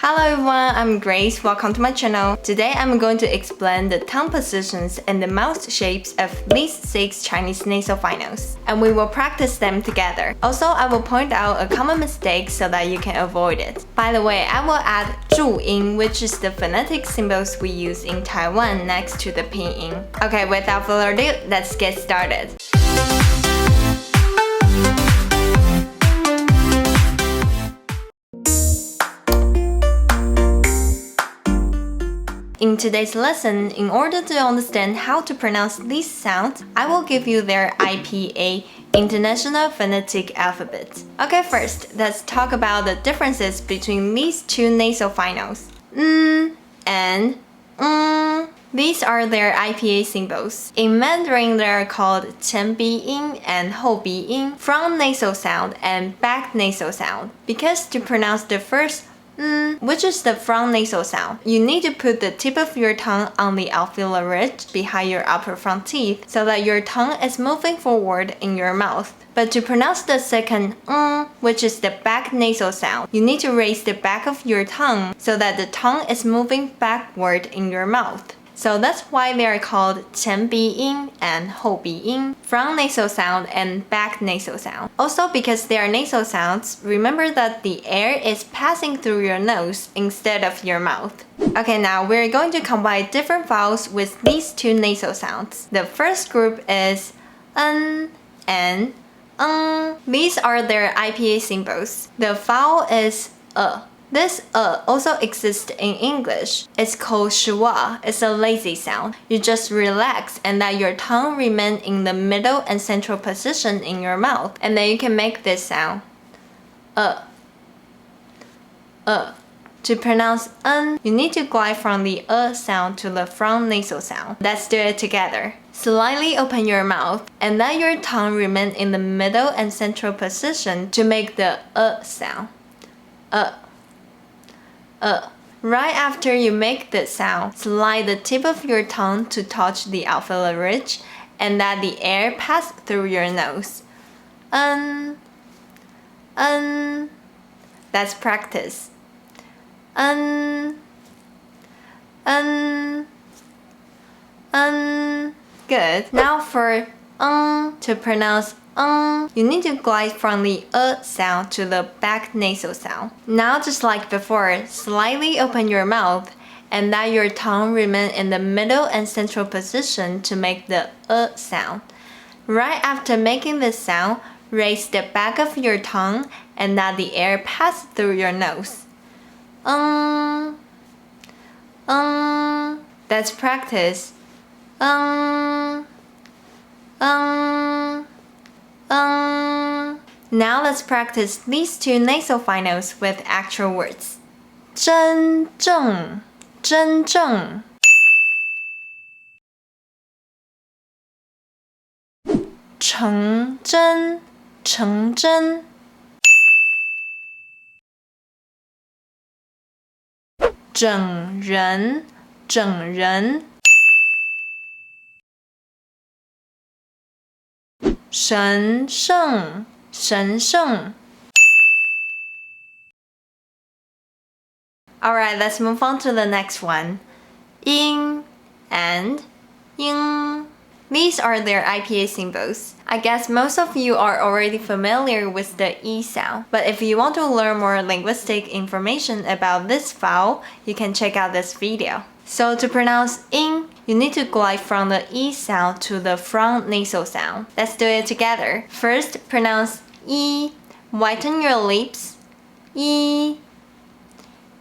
Hello everyone, I'm Grace. Welcome to my channel. Today I'm going to explain the tongue positions and the mouth shapes of these 6 Chinese nasal finals, and we will practice them together. Also, I will point out a common mistake so that you can avoid it. By the way, I will add 注音, which is the phonetic symbols we use in Taiwan next to the pinyin. Okay, without further ado, let's get started. In today's lesson, in order to understand how to pronounce these sounds, I will give you their IPA, International Phonetic Alphabet. Okay, first, let's talk about the differences between these 2 nasal finals. And These are their IPA symbols. In Mandarin, they are called 前鼻音 and 后鼻音, front nasal sound and back nasal sound. Because to pronounce the first which is the front nasal sound, you need to put the tip of your tongue on the alveolar ridge behind your upper front teeth so that your tongue is moving forward in your mouth. But to pronounce the second which is the back nasal sound, you need to raise the back of your tongue so that the tongue is moving backward in your mouth. So that's why they are called 前鼻音 and 后鼻音, front nasal sound and back nasal sound. Also, because they are nasal sounds, remember that the air is passing through your nose instead of your mouth. Okay, now we're going to combine different vowels with these 2 nasal sounds. The first group is and These are their IPA symbols. The vowel is This also exists in English. It's called schwa. It's a lazy sound. You just relax and let your tongue remain in the middle and central position in your mouth. And then you can make this sound. To pronounce you need to glide from the sound to the front nasal sound. Let's do it together. Slightly open your mouth and let your tongue remain in the middle and central position to make the sound. Right after you make the sound, slide the tip of your tongue to touch the alveolar ridge and let the air pass through your nose. Let's practice. Good. Now for to pronounce you need to glide from the sound to the back nasal sound. Now, just like before, slightly open your mouth and let your tongue remain in the middle and central position to make the sound. Right after making this sound, raise the back of your tongue and let the air pass through your nose. Let's practice. Now let's practice these 2 nasal finals with actual words. 真正,真正. 成真,成真. 整人,整人. 神圣,神圣. Alright, let's move on to the next one. 音 and 音. These are their IPA symbols. I guess most of you are already familiar with the E sound, but if you want to learn more linguistic information about this vowel, you can check out this video. So to pronounce ing, you need to glide from the E sound to the front nasal sound. Let's do it together. First, pronounce E. Whiten your lips. E.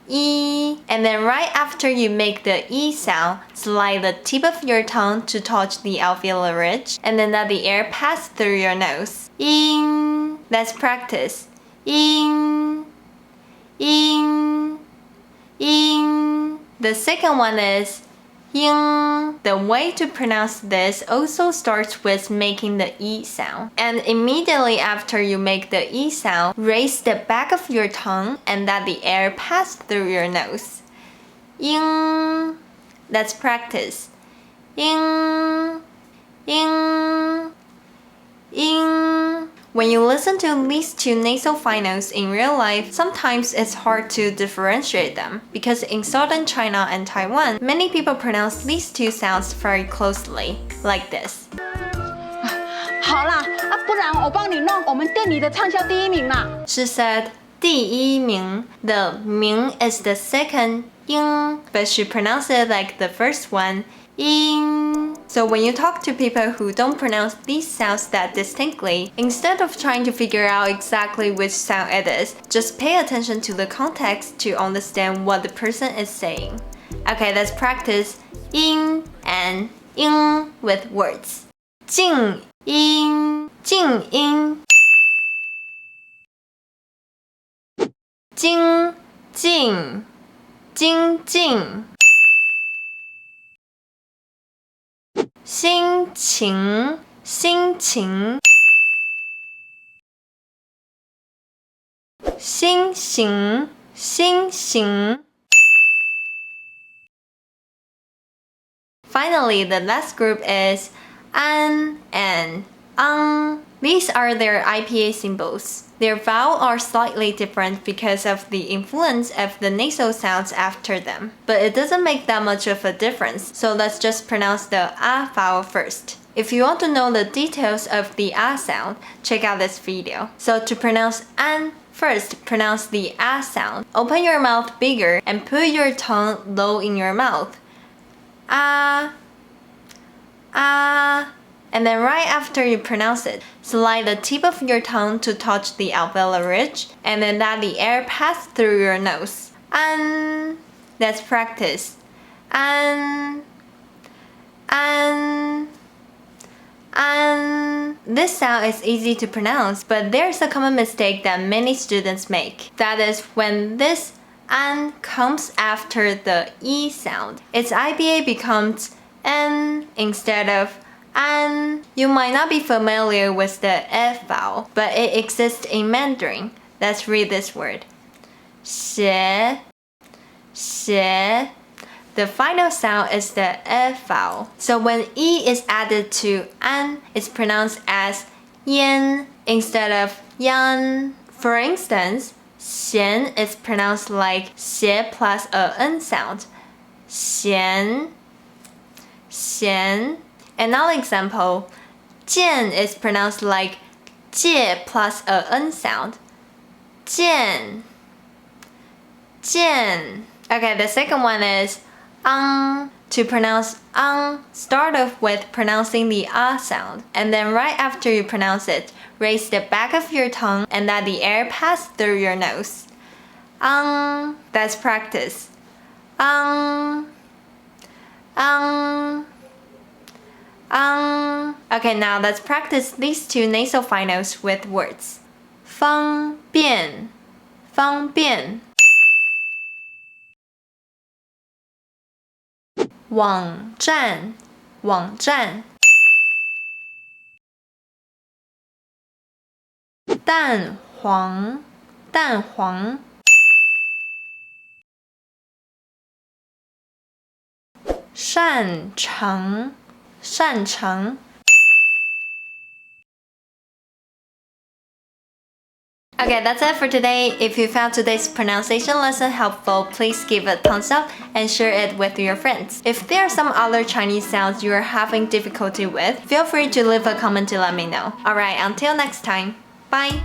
E. And then right after you make the E sound, slide the tip of your tongue to touch the alveolar ridge and then let the air pass through your nose. Ing. Let's practice. Ing. Ing. Ing. The second one is ying. The way to pronounce this also starts with making the E sound. And immediately after you make the E sound, raise the back of your tongue and let the air pass through your nose. Ying. Let's practice. Ying. Ying. Ying. When you listen to these two nasal finals in real life, sometimes it's hard to differentiate them because in southern China and Taiwan, many people pronounce these two sounds very closely, like this. 好啦，不然我帮你弄我们店里的畅销第一名啦。 She said, 第一名. The 名 is the second 音, but she pronounced it like the first one. 音. So when you talk to people who don't pronounce these sounds that distinctly, instead of trying to figure out exactly which sound it is, just pay attention to the context to understand what the person is saying. Okay, let's practice 音 and 音 with words. 静音，静音。精进，精进。心情，心情。心形，心形。Finally, the last group is an and These are their IPA symbols. Their vowels are slightly different because of the influence of the nasal sounds after them. But it doesn't make that much of a difference, so let's just pronounce the A vowel first. If you want to know the details of the A sound, check out this video. So to pronounce an, first pronounce the A sound. Open your mouth bigger and put your tongue low in your mouth. A, A. And then right after you pronounce it, slide the tip of your tongue to touch the alveolar ridge, and then let the air pass through your nose. An. Let's practice. An. An. An. This sound is easy to pronounce, but there's a common mistake that many students make. That is when this an comes after the E sound, its IBA becomes N instead of an. You might not be familiar with the F vowel, but it exists in Mandarin. Let's read this word. 写, 写. The final sound is the F vowel. So when E is added to an, it's pronounced as yen instead of yan. For instance, 咸 is pronounced like 写 plus a n sound. 咸, 咸. Another example, 剑 is pronounced like 介 plus a n sound. 剑, 剑. Okay, the second one is To pronounce start off with pronouncing the a sound, and then right after you pronounce it, raise the back of your tongue and let the air pass through your nose. That's practice. Okay, now let's practice these two nasal finals with words. 方便，方便。网站，网站。蛋黄，蛋黄。擅长，擅长。Okay, that's it for today. If you found today's pronunciation lesson helpful, please give it a thumbs up and share it with your friends. If there are some other Chinese sounds you are having difficulty with, feel free to leave a comment to let me know. Alright, until next time. Bye!